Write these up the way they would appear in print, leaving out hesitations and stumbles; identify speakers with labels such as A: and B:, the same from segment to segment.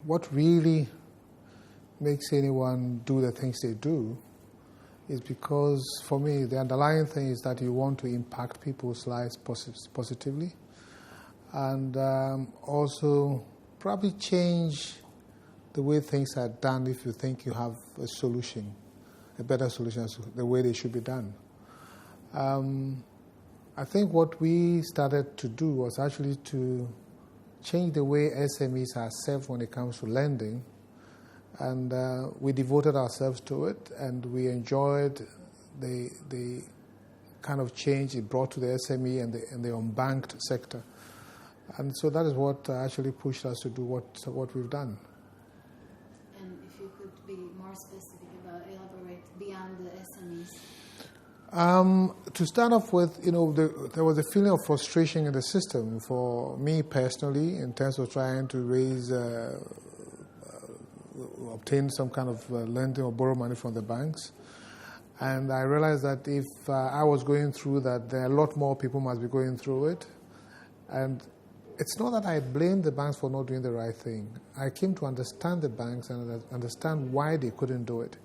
A: What really makes anyone do the things they do is because, for me, the underlying thing is that you want to impact people's lives positively and also probably change the way things are done if you think you have a solution, a better solution as to the way they should be done. I think what we started to do was actually to change the way SMEs are served when it comes to lending, and we devoted ourselves to it, and we enjoyed the kind of change it brought to the SME and the unbanked sector. And so that is what actually pushed us to do what we've done.
B: And if you could be more specific about, elaborate beyond the SMEs.
A: To start off with, there was a feeling of frustration in the system for me personally in terms of trying to raise, obtain some kind of lending or borrow money from the banks. And I realized that if I was going through that, there are a lot more people must be going through it. And it's not that I blame the banks for not doing the right thing. I came to understand the banks and understand why they couldn't do it.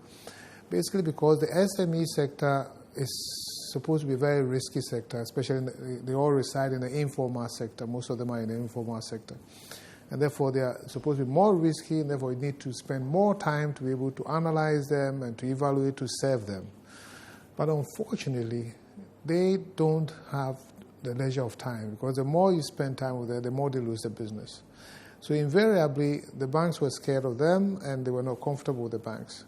A: Basically because the SME sector is supposed to be a very risky sector, especially they all reside in the informal sector. Most of them are in the informal sector. And therefore, they are supposed to be more risky, and therefore you need to spend more time to be able to analyze them and to evaluate to serve them. But unfortunately, they don't have the leisure of time, because the more you spend time with them, the more they lose the business. So invariably, the banks were scared of them, and they were not comfortable with the banks.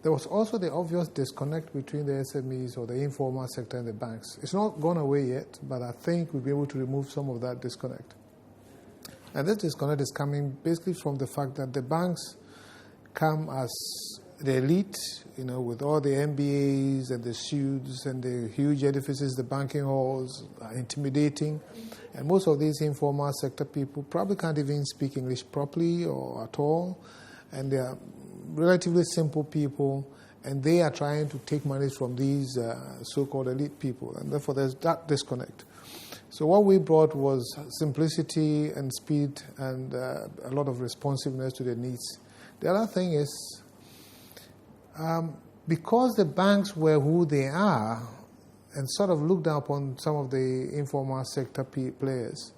A: There was also the obvious disconnect between the SMEs or the informal sector and the banks. It's not gone away yet, but I think we'll be able to remove some of that disconnect. And this disconnect is coming basically from the fact that the banks come as the elite, with all the MBAs and the suits and the huge edifices, the banking halls are intimidating. And most of these informal sector people probably can't even speak English properly or at all. And they are relatively simple people, and they are trying to take money from these so-called elite people, and therefore there's that disconnect. So what we brought was simplicity and speed and a lot of responsiveness to their needs. The other thing is, because the banks were who they are and sort of looked down upon some of the informal sector players,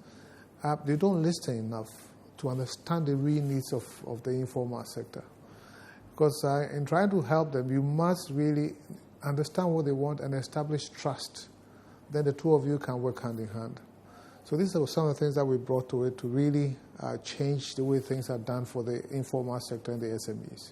A: they don't listen enough to understand the real needs of the informal sector. Because in trying to help them, you must really understand what they want and establish trust. Then the two of you can work hand in hand. So these are some of the things that we brought to it to really change the way things are done for the informal sector and the SMEs.